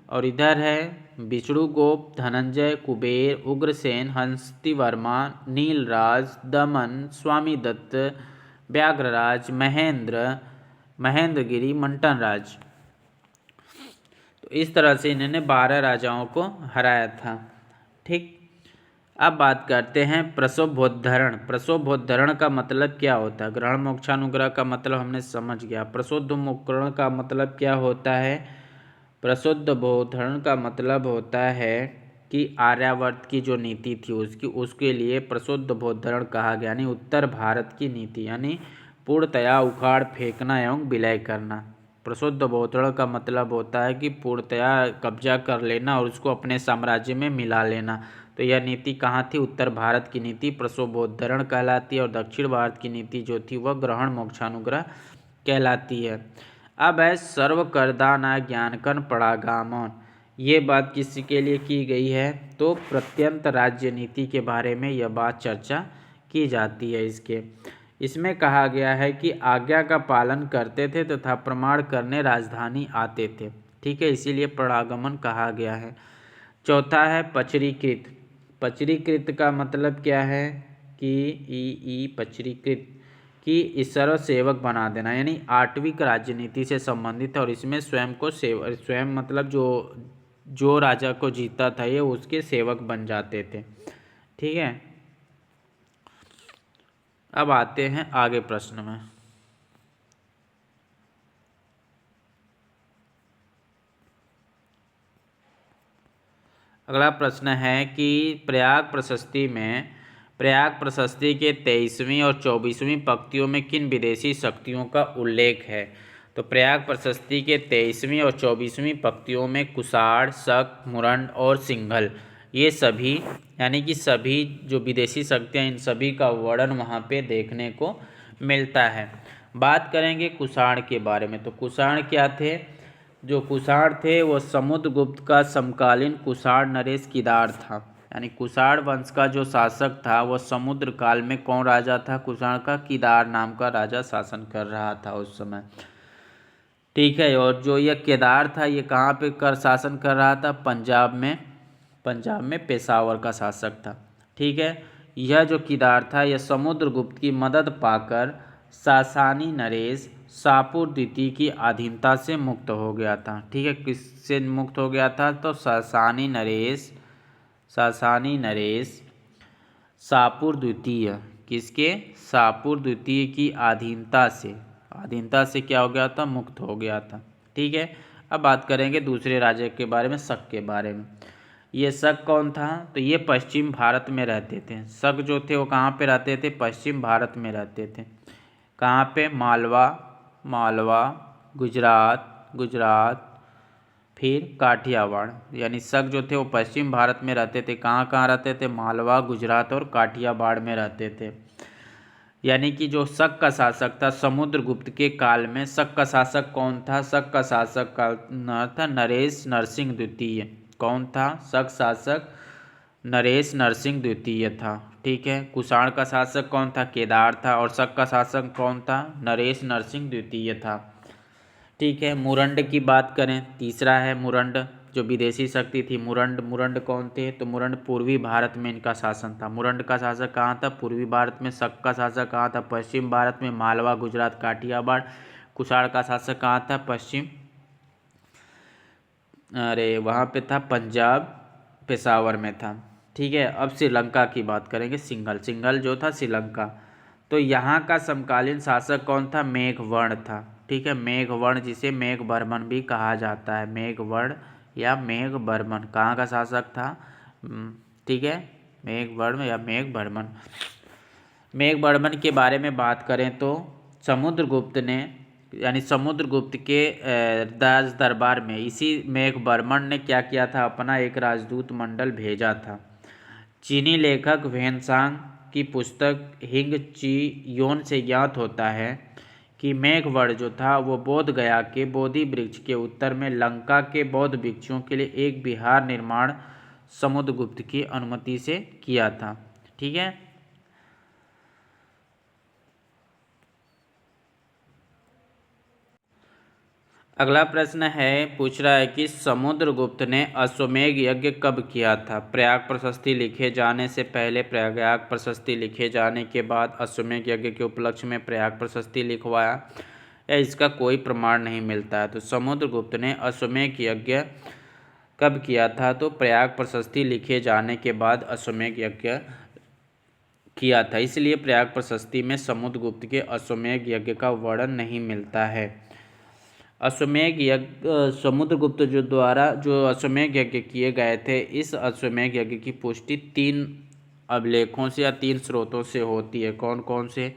और इधर है विष्णुगुप्त, धनंजय, कुबेर, उग्रसेन, हंसतिवर्मा, नीलराज, दमन, स्वामीदत्त, व्याघ्रराज, महेंद्रगिरी, मंटनराज। तो इस तरह से इन्होंने 12 राजाओं को हराया था। ठीक, अब बात करते हैं प्रसवोद्धरण। प्रसवोद्धरण का मतलब क्या होता है? ग्रहण मोक्षानुग्रह का मतलब हमने समझ गया। प्रसवोद्धरण का मतलब क्या होता है? प्रसवोद्धरण का मतलब होता है कि आर्यावर्त की जो नीति थी उसके लिए प्रसवोद्धरण कहा गया, यानी उत्तर भारत की नीति, यानी पूर्णतया उखाड़ फेंकना एवं विलय करना। प्रसवोद्धरण का मतलब होता है कि पूर्णतया कब्जा कर लेना और उसको अपने साम्राज्य में मिला लेना। तो यह नीति कहाँ थी? उत्तर भारत की नीति प्रसवोद्धरण कहलाती है, और दक्षिण भारत की नीति जो थी वह ग्रहण मोक्षानुग्रह कहलाती है। अब है सर्व करदाना ज्ञानकन परागामन। ये बात किसी के लिए की गई है? तो प्रत्यंत राज्य नीति के बारे में यह बात चर्चा की जाती है। इसमें कहा गया है कि आज्ञा का पालन करते थे तथा प्रमाण करने राजधानी आते थे। ठीक है, इसीलिए परागमन कहा गया है। चौथा है पचरीकृत। पचरीकृत का मतलब क्या है? कि पचरीकृत कि सर्व सेवक बना देना, यानी आठवीं राजनीति से संबंधित है। और इसमें स्वयं मतलब जो राजा को जीता था ये उसके सेवक बन जाते थे। ठीक है, अब आते हैं आगे प्रश्न में। अगला प्रश्न है कि प्रयाग प्रशस्ति के 23वीं और 24वीं पंक्तियों में किन विदेशी शक्तियों का उल्लेख है? तो प्रयाग प्रशस्ति के 23वीं और 24वीं पंक्तियों में कुषाण, शक, मुरंड और सिंघल, ये सभी यानी कि सभी जो विदेशी शक्तियाँ, इन सभी का वर्णन वहाँ पे देखने को मिलता है। बात करेंगे कुषाण के बारे में। तो कुषाण क्या थे? जो कुषाण थे वो समुद्रगुप्त का समकालीन कुषाण नरेश किदार था। यानी कुषाण वंश का जो शासक था वो समुद्र काल में कौन राजा था? कुषाण का किदार नाम का राजा शासन कर रहा था उस समय। ठीक है, और जो यह केदार था ये कहाँ पे शासन कर रहा था? पंजाब में पेशावर का शासक था। ठीक है, यह जो किदार था यह समुद्रगुप्त की मदद पाकर सासानी नरेश शापुर द्वितीय की अधीनता से मुक्त हो गया था। ठीक है, किससे मुक्त हो गया था? तो सासानी नरेश शापुर द्वितीय, किसके? शापुर द्वितीय की अधीनता से क्या हो गया था? मुक्त हो गया था। ठीक है, अब बात करेंगे दूसरे राजा के बारे में, शक के बारे में। ये शक कौन था? तो ये पश्चिम भारत में रहते थे। शक जो थे वो कहाँ पे रहते थे? पश्चिम भारत में रहते थे। कहाँ पे? मालवा, गुजरात, फिर काठियावाड़। यानी शक जो थे वो पश्चिम भारत में रहते थे। कहाँ रहते थे? मालवा, गुजरात और काठियावाड़ में रहते थे। यानी कि जो शक का शासक था समुद्रगुप्त के काल में, शक का शासक कौन था? शक का शासक का नाम था नरेश नरसिंह द्वितीय। कौन था? शक शासक नरेश नरसिंह द्वितीय था। ठीक है। कुषाण का शासक कौन था? केदार था। और शक का शासक कौन था? नरेश नरसिंह द्वितीय था। ठीक है। मुरंड की बात करें, तीसरा है मुरंड, जो विदेशी शक्ति थी। मुरंड मुरंड कौन थे? तो मुरंड पूर्वी भारत में इनका शासन था। मुरंड का शासक कहाँ था? पूर्वी भारत में। शक का शासक कहाँ था? पश्चिम भारत में, मालवा, गुजरात, काठियावाड़। कुषाण का शासक कहाँ था? पश्चिम, अरे वहाँ पे था, पंजाब, पेशावर में था। ठीक है। अब श्रीलंका की बात करेंगे। सिंघल, सिंघल जो था श्रीलंका। तो यहाँ का समकालीन शासक कौन था? मेघवर्ण था। ठीक है। मेघवर्ण, जिसे मेघवर्मन भी कहा जाता है, मेघवर्ण या मेघवर्मन, कहाँ का शासक था? ठीक है, मेघवर्ण या मेघवर्मन। मेघवर्मन के बारे में बात करें तो समुद्रगुप्त ने, यानी समुद्रगुप्त के राज दरबार में इसी मेघवर्मन ने क्या किया था? अपना एक राजदूत मंडल भेजा था। चीनी लेखक वेन्सांग की पुस्तक हिंग ची योन से ज्ञात होता है कि मेघवर्ण जो था वो बोध गया के बोधि वृक्ष के उत्तर में लंका के बौद्ध भिक्षुओं के लिए एक विहार निर्माण समुद्रगुप्त की अनुमति से किया था। ठीक है। अगला प्रश्न है, पूछ रहा है कि समुद्रगुप्त ने अश्वमेध यज्ञ कब किया था? प्रयाग प्रशस्ति लिखे जाने से पहले, प्रयाग प्रशस्ति लिखे जाने के बाद, अश्वमेध यज्ञ के उपलक्ष्य में प्रयाग प्रशस्ति लिखवाया, या इसका कोई प्रमाण नहीं मिलता है। तो समुद्रगुप्त ने अश्वमेध यज्ञ कब किया था? तो प्रयाग प्रशस्ति लिखे जाने के बाद अश्वमेध यज्ञ किया था। इसलिए प्रयाग प्रशस्ति में समुद्रगुप्त के अश्वमेध यज्ञ का वर्णन नहीं मिलता है। अश्वमेध यज्ञ समुद्रगुप्त जो द्वारा जो अश्वमेध यज्ञ किए गए थे, इस अश्वमेध यज्ञ की पुष्टि 3 अभिलेखों से या 3 स्रोतों से होती है। कौन कौन से?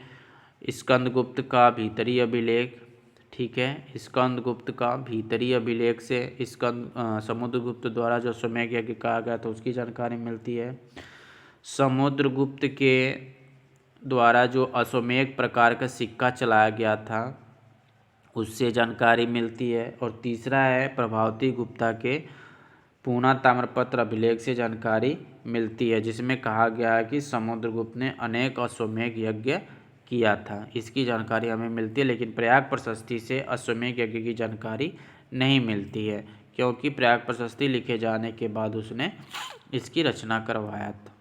स्कंदगुप्त का भीतरी अभिलेख, ठीक है, स्कंदगुप्त का भीतरी अभिलेख से समुद्रगुप्त द्वारा जो अश्वमेध यज्ञ कहा गया था उसकी जानकारी मिलती है। समुद्रगुप्त के द्वारा जो अश्वमेध प्रकार का सिक्का चलाया गया था उससे जानकारी मिलती है। और तीसरा है प्रभावती गुप्ता के पूना ताम्रपत्र अभिलेख से जानकारी मिलती है, जिसमें कहा गया है कि समुद्रगुप्त ने अनेक अश्वमेध यज्ञ किया था। इसकी जानकारी हमें मिलती है, लेकिन प्रयाग प्रशस्ति से अश्वमेध यज्ञ की जानकारी नहीं मिलती है, क्योंकि प्रयाग प्रशस्ति लिखे जाने के बाद उसने इसकी रचना करवाया था।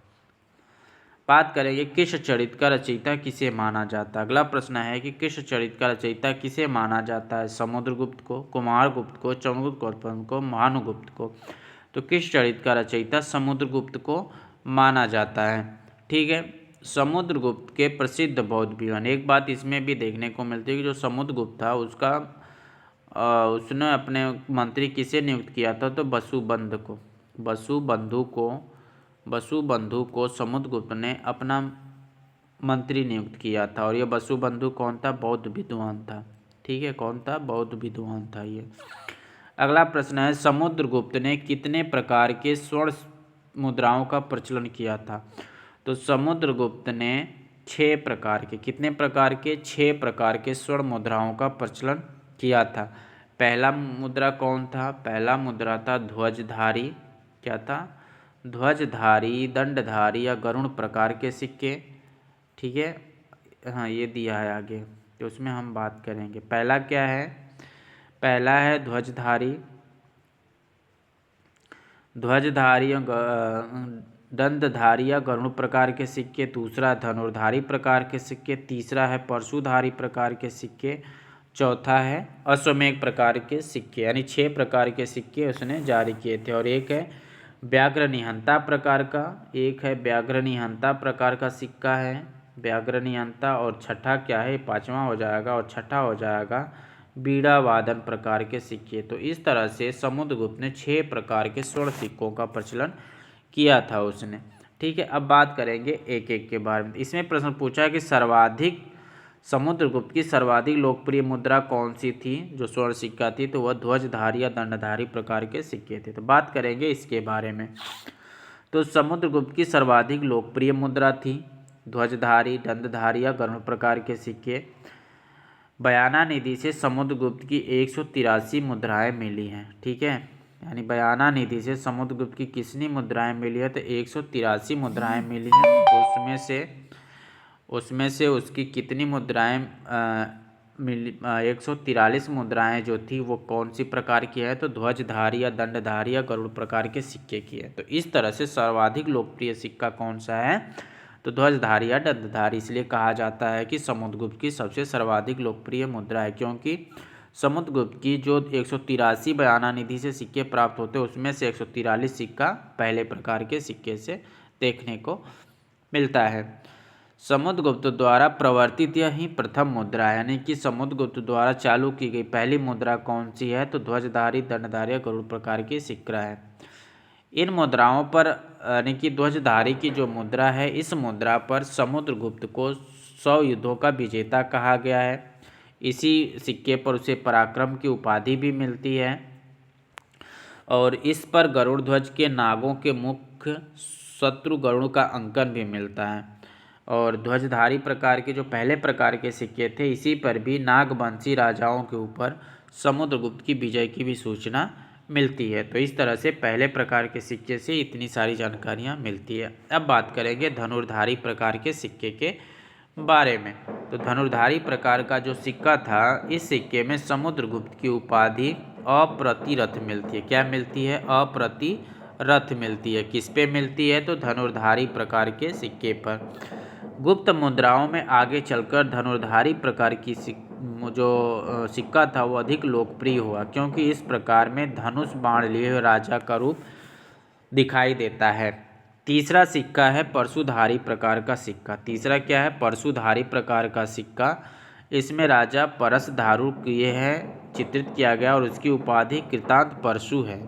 बात करेंगे किस चरित्र का रचयिता किसे माना जाता है। अगला प्रश्न है कि किस चरित्र का रचयिता किसे माना जाता है? समुद्रगुप्त को, कुमारगुप्त को, चंद्रगुप्त को, भानुगुप्त को। तो किस चरित्र का रचयिता समुद्रगुप्त को माना जाता है? ठीक है। समुद्रगुप्त के प्रसिद्ध बौद्ध विमान, एक बात इसमें भी देखने को मिलती है कि जो समुद्रगुप्त था उसने अपने मंत्री किसे नियुक्त किया था? तो वसुबंधु को समुद्रगुप्त ने अपना मंत्री नियुक्त किया था। और ये वसुबंधु कौन था? बौद्ध विद्वान था। ठीक है, कौन था? बौद्ध विद्वान था ये। अगला प्रश्न है, समुद्रगुप्त ने कितने प्रकार के स्वर्ण मुद्राओं का प्रचलन किया था? तो समुद्रगुप्त ने 6 प्रकार के, कितने प्रकार के? 6 प्रकार के स्वर्ण मुद्राओं का प्रचलन किया था। पहला मुद्रा कौन था? पहला मुद्रा था ध्वजधारी, क्या था? ध्वजधारी, दंडधारी या गरुड़ प्रकार के सिक्के। ठीक है, हाँ ये दिया है आगे, तो उसमें हम बात करेंगे। पहला क्या है? पहला है ध्वजधारी, दंडधारी या गरुड़ प्रकार के सिक्के। दूसरा धनुर्धारी प्रकार के सिक्के। तीसरा है परशुधारी प्रकार के सिक्के। चौथा है अश्वमेध प्रकार के सिक्के। यानी 6 प्रकार के सिक्के उसने जारी किए थे। और एक है व्याघ्र निहंता प्रकार का, एक है व्याघ्र निहंता प्रकार का सिक्का है, व्याघ्र निहंता। और छठा क्या है? 5वां हो जाएगा, और छठा हो जाएगा बीड़ा वादन प्रकार के सिक्के। तो इस तरह से समुद्रगुप्त ने 6 प्रकार के स्वर्ण सिक्कों का प्रचलन किया था उसने। ठीक है, अब बात करेंगे एक एक के बारे में। इसमें प्रश्न पूछा है कि समुद्रगुप्त की सर्वाधिक लोकप्रिय मुद्रा कौन सी थी जो स्वर्ण सिक्का थी? तो वह ध्वजधारी या दंडधारी प्रकार के सिक्के थे। तो बात करेंगे इसके बारे में। तो समुद्रगुप्त की सर्वाधिक लोकप्रिय मुद्रा थी ध्वजधारी, दंडधारी या गरुड़ प्रकार के सिक्के। बयाना निधि से समुद्रगुप्त की 183 मुद्राएं मिली हैं। ठीक है, यानी बयाना निधि से समुद्रगुप्त की कितनी मुद्राएं मिली है, तो 183 मुद्राएं मिली हैं। तो उसमें से उसकी कितनी मुद्राएं मिली, 143 मुद्राएं जो थी वो कौन सी प्रकार की है, तो ध्वजधारी या दंडधारी या गरुड़ प्रकार के सिक्के की है। तो इस तरह से सर्वाधिक लोकप्रिय सिक्का कौन सा है, तो ध्वजधारी या दंडधारी। इसलिए कहा जाता है कि समुद्रगुप्त की सबसे सर्वाधिक लोकप्रिय मुद्रा है, क्योंकि समुद्रगुप्त की जो 183 बयाना निधि से सिक्के प्राप्त होते हैं उसमें से 143 सिक्का पहले प्रकार के सिक्के से देखने को मिलता है। समुद्रगुप्त द्वारा प्रवर्तित यह ही प्रथम मुद्रा है, यानी कि समुद्रगुप्त द्वारा चालू की गई पहली मुद्रा कौन सी है, तो ध्वजधारी, दंडधारी या गरुड़ प्रकार की सिक्का है। इन मुद्राओं पर यानी कि ध्वजधारी की जो मुद्रा है, इस मुद्रा पर समुद्रगुप्त को 100 युद्धों का विजेता कहा गया है। इसी सिक्के पर उसे पराक्रम की उपाधि भी मिलती है और इस पर गरुड़ ध्वज के नागों के मुख्य शत्रु गरुड़ का अंकन भी मिलता है। और ध्वजधारी प्रकार के जो पहले प्रकार के सिक्के थे, इसी पर भी नागवंशी राजाओं के ऊपर समुद्रगुप्त की विजय की भी सूचना मिलती है। तो इस तरह से पहले प्रकार के सिक्के से इतनी सारी जानकारियाँ मिलती है। अब बात करेंगे धनुर्धारी प्रकार के सिक्के के बारे में। तो धनुर्धारी प्रकार का जो सिक्का था, इस सिक्के में समुद्रगुप्त की उपाधि अप्रतिरथ मिलती है। क्या मिलती है, अप्रतिरथ मिलती है। किस पे मिलती है, तो धनुर्धारी प्रकार के सिक्के पर। गुप्त मुद्राओं में आगे चलकर धनुर्धारी प्रकार की जो सिक्का था वो अधिक लोकप्रिय हुआ, क्योंकि इस प्रकार में धनुष बाण लिए हुए राजा का रूप दिखाई देता है। तीसरा सिक्का है परशुधारी प्रकार का सिक्का। तीसरा क्या है, परशुधारी प्रकार का सिक्का। इसमें राजा परशुधारु ये है चित्रित किया गया और उसकी उपाधि कृतांत परशु है।